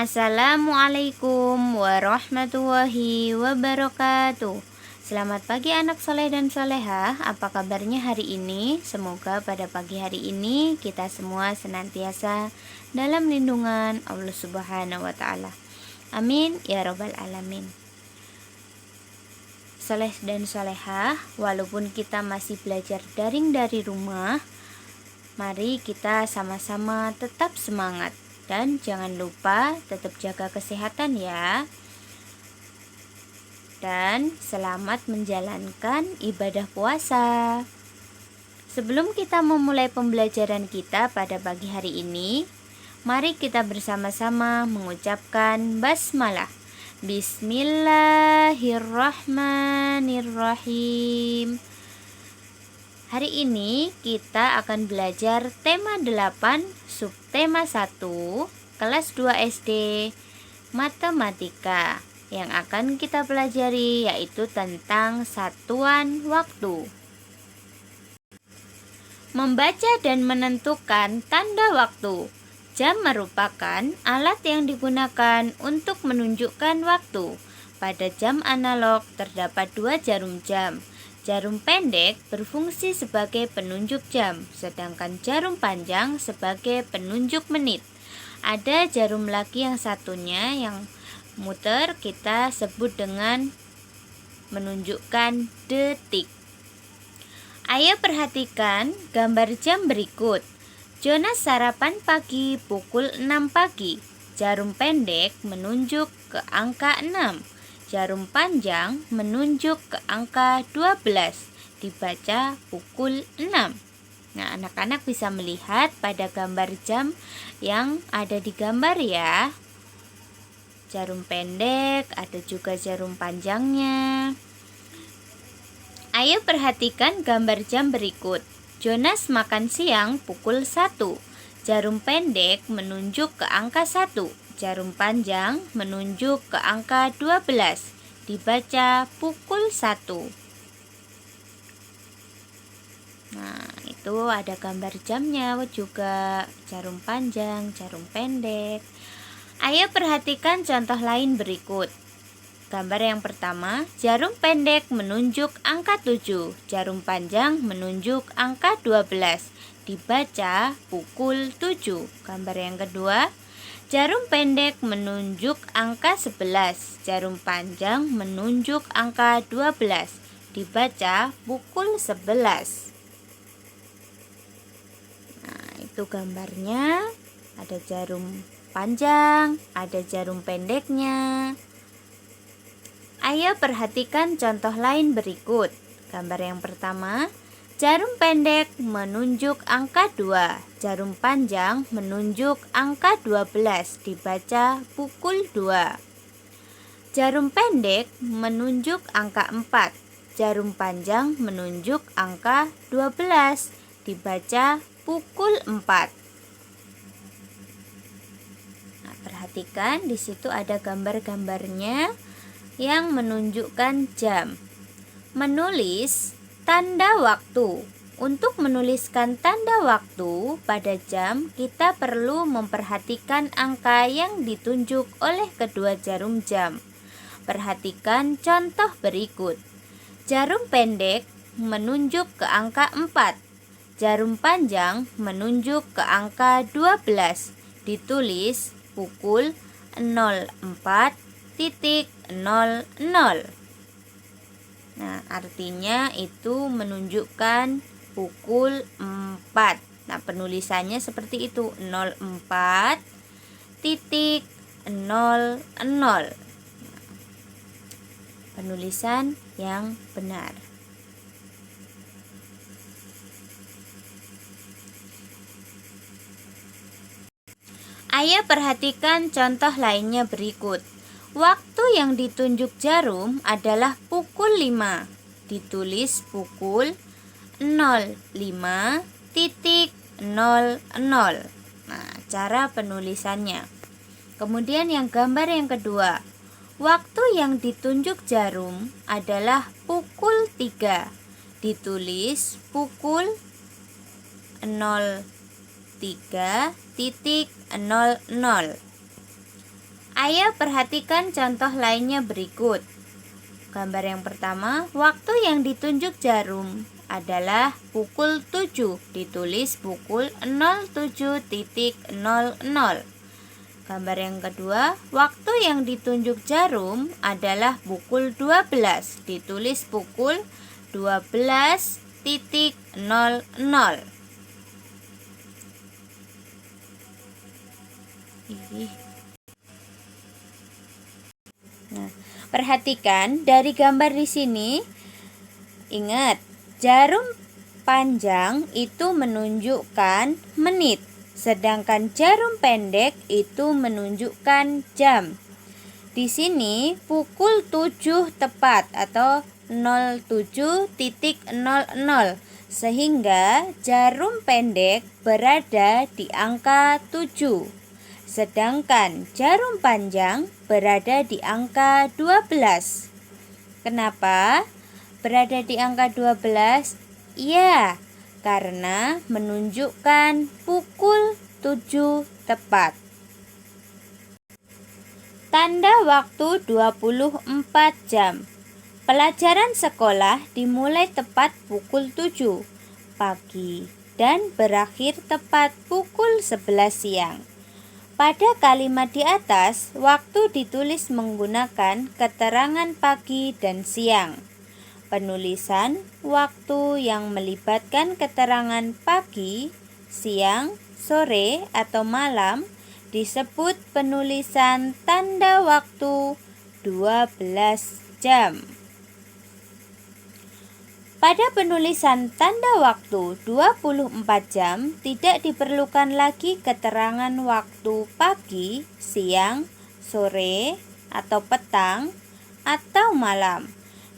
Assalamualaikum warahmatullahi wabarakatuh. Selamat pagi anak soleh dan solehah. Apa kabarnya hari ini? Semoga pada pagi hari ini kita semua senantiasa dalam lindungan Allah Subhanahu wa Ta'ala. Amin ya Rabbal 'Alamin. Soleh dan solehah, walaupun kita masih belajar daring dari rumah, mari kita sama-sama tetap semangat. Dan jangan lupa tetap jaga kesehatan ya. Dan selamat menjalankan ibadah puasa. Sebelum kita memulai pembelajaran kita pada pagi hari ini, mari kita bersama-sama mengucapkan basmalah. Bismillahirrahmanirrahim. Hari ini kita akan belajar tema 8, subtema 1, kelas 2 SD, matematika. Yang akan kita pelajari yaitu tentang satuan waktu. Membaca dan menentukan tanda waktu. Jam merupakan alat yang digunakan untuk menunjukkan waktu. Pada jam analog terdapat 2 jarum jam. Jarum pendek berfungsi sebagai penunjuk jam, sedangkan jarum panjang sebagai penunjuk menit. Ada jarum lagi yang satunya yang muter kita sebut dengan menunjukkan detik. Ayo perhatikan gambar jam berikut. Jonas sarapan pagi pukul 6 pagi. Jarum pendek menunjuk ke angka 6. Jarum panjang menunjuk ke angka 12, dibaca pukul 6. Nah, anak-anak bisa melihat pada gambar jam yang ada di gambar ya. Jarum pendek, ada juga jarum panjangnya. Ayo perhatikan gambar jam berikut. Jonas makan siang pukul 1. Jarum pendek menunjuk ke angka 1. Jarum panjang menunjuk ke angka 12, dibaca pukul 1. Nah, itu ada gambar jamnya juga, jarum panjang, jarum pendek. Ayo perhatikan contoh lain berikut. Gambar yang pertama, jarum pendek menunjuk angka 7, jarum panjang menunjuk angka 12, dibaca pukul 7. Gambar yang kedua, jarum pendek menunjuk angka 11, jarum panjang menunjuk angka 12, dibaca pukul 11. Nah, itu gambarnya. Ada jarum panjang, ada jarum pendeknya. Ayo perhatikan contoh lain berikut. Gambar yang pertama, jarum pendek menunjuk angka 2, jarum panjang menunjuk angka 12, dibaca pukul 2. Jarum pendek menunjuk angka 4, jarum panjang menunjuk angka 12, dibaca pukul 4. Nah, perhatikan di situ ada gambar-gambarnya yang menunjukkan jam. Menulis tanda waktu. Untuk menuliskan tanda waktu pada jam, kita perlu memperhatikan angka yang ditunjuk oleh kedua jarum jam. Perhatikan contoh berikut. Jarum pendek menunjuk ke angka 4. Jarum panjang menunjuk ke angka 12. Ditulis pukul 04.00. Nah, artinya itu menunjukkan pukul 4. Nah, penulisannya seperti itu, 04.00. Penulisan yang benar. Ayo perhatikan contoh lainnya berikut. Waktu yang ditunjuk jarum adalah pukul 5. Ditulis pukul 05.00. Nah, cara penulisannya. Kemudian yang gambar yang kedua. Waktu yang ditunjuk jarum adalah pukul 3. Ditulis pukul 03.00. Ayo perhatikan contoh lainnya berikut. Gambar yang pertama, waktu yang ditunjuk jarum adalah pukul 7, ditulis pukul 07.00. Gambar yang kedua, waktu yang ditunjuk jarum adalah pukul 12, ditulis pukul 12.00. Nah, perhatikan dari gambar di sini. Ingat, jarum panjang itu menunjukkan menit, sedangkan jarum pendek itu menunjukkan jam. Di sini pukul 7 tepat atau 07.00, sehingga jarum pendek berada di angka 7. Sedangkan jarum panjang berada di angka 12. Kenapa berada di angka 12? Ya, karena menunjukkan pukul 7 tepat. Tanda waktu 24 jam. Pelajaran sekolah dimulai tepat pukul 7 pagi dan berakhir tepat pukul 11 siang. Pada kalimat di atas, waktu ditulis menggunakan keterangan pagi dan siang. Penulisan waktu yang melibatkan keterangan pagi, siang, sore, atau malam disebut penulisan tanda waktu 12 jam. Pada penulisan tanda waktu 24 jam tidak diperlukan lagi keterangan waktu pagi, siang, sore, atau petang, atau malam.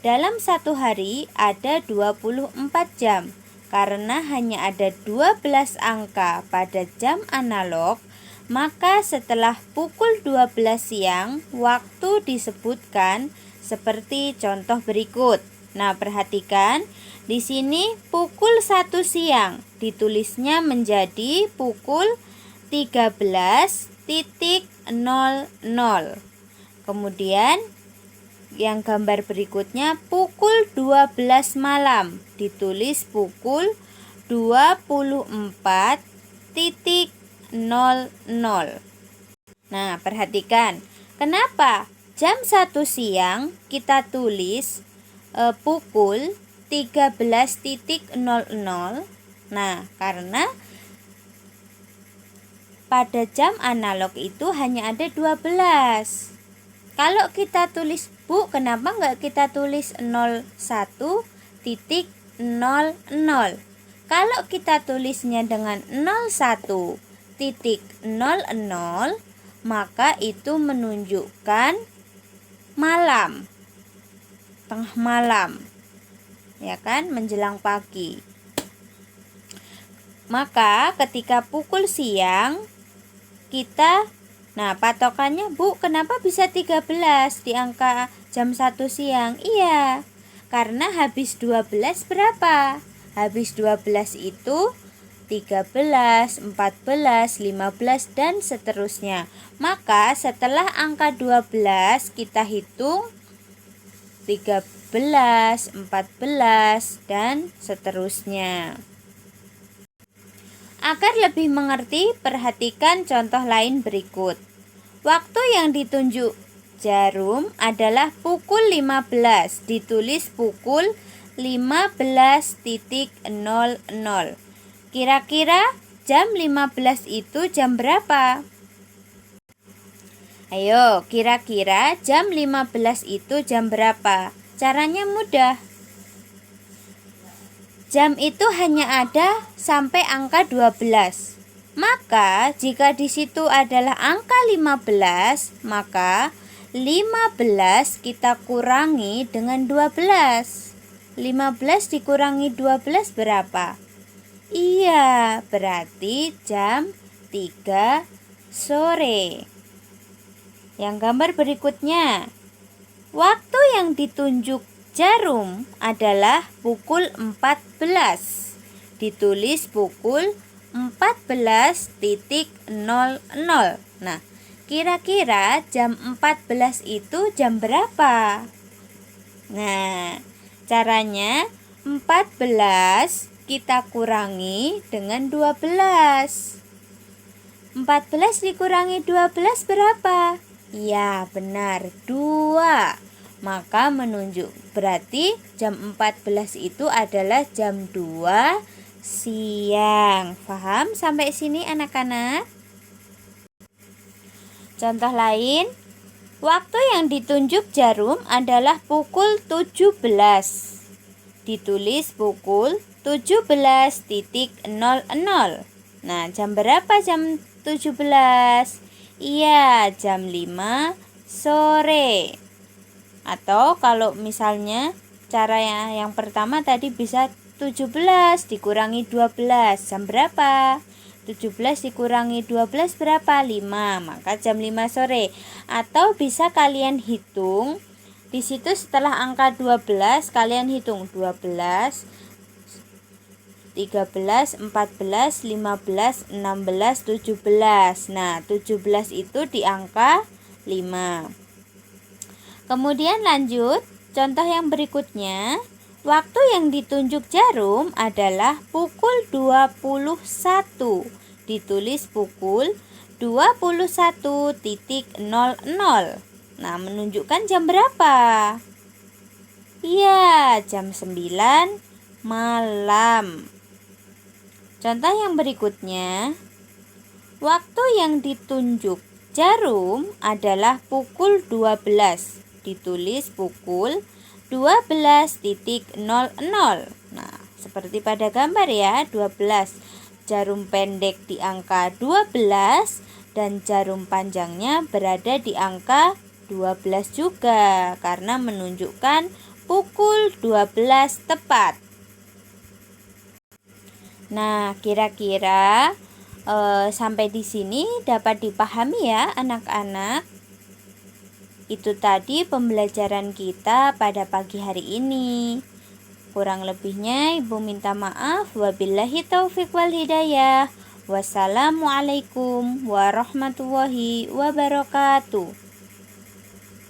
Dalam satu hari ada 24 jam. Karena hanya ada 12 angka pada jam analog, maka setelah pukul 12 siang, waktu disebutkan seperti contoh berikut. Nah, perhatikan, di sini pukul 1 siang ditulisnya menjadi pukul 13.00. Kemudian yang gambar berikutnya pukul 12 malam ditulis pukul 24.00. Nah, perhatikan, kenapa jam 1 siang kita tulis pukul 13.00. Nah, karena pada jam analog itu hanya ada 12. Kalau kita tulis, Bu, kenapa nggak kita tulis 01.00? Kalau kita tulisnya dengan 01.00, maka itu menunjukkan malam, tengah malam, ya kan, menjelang pagi. Maka ketika pukul siang kita, nah patokannya, Bu, kenapa bisa 13 di angka jam 1 siang? Iya, karena habis 12 berapa? Habis 12 itu 13, 14, 15, dan seterusnya. Maka setelah angka 12 kita hitung 13, 14, dan seterusnya. Agar lebih mengerti, perhatikan contoh lain berikut. Waktu yang ditunjuk jarum adalah pukul 15, ditulis pukul 15.00. Kira-kira jam 15 itu jam berapa? Ayo, kira-kira jam 15 itu jam berapa? Caranya mudah. Jam itu hanya ada sampai angka 12. Maka jika di situ adalah angka 15, maka 15 kita kurangi dengan 12. 15 dikurangi 12 berapa? Iya, berarti jam 3 sore. Yang gambar berikutnya, waktu yang ditunjuk jarum adalah pukul 14. Ditulis pukul 14.00. Nah, Kira-kira jam 14 itu jam berapa? Nah, caranya 14 kita kurangi dengan 12. 14 dikurangi 12 berapa? Ya, benar, 2. Maka berarti jam 14 itu adalah jam 2 siang. Paham sampai sini anak-anak? Contoh lain, waktu yang ditunjuk jarum adalah pukul 17. Ditulis pukul 17.00. Nah, jam berapa jam 17? Iya, jam 5 sore. Atau kalau misalnya cara yang pertama tadi bisa 17 dikurangi 12. Jam berapa? 17 dikurangi 12 berapa? 5. Maka jam 5 sore. Atau bisa kalian hitung. Di situ setelah angka 12 kalian hitung 12, 13, 14, 15, 16, 17. Nah, 17 itu di angka 5. Kemudian lanjut, contoh yang berikutnya. Waktu yang ditunjuk jarum adalah pukul 21. Ditulis pukul 21.00. Nah, menunjukkan jam berapa? Iya, jam 9 malam. Contoh yang berikutnya. Waktu yang ditunjuk jarum adalah pukul 12. Ditulis pukul 12.00. Nah, seperti pada gambar ya, 12. Jarum pendek di angka 12 dan jarum panjangnya berada di angka 12 juga karena menunjukkan pukul 12 tepat. Nah, kira-kira sampai di sini dapat dipahami ya anak-anak. Itu tadi pembelajaran kita pada pagi hari ini. Kurang lebihnya Ibu minta maaf. Wabillahi taufiq wal hidayah. Wassalamualaikum warahmatullahi wabarakatuh.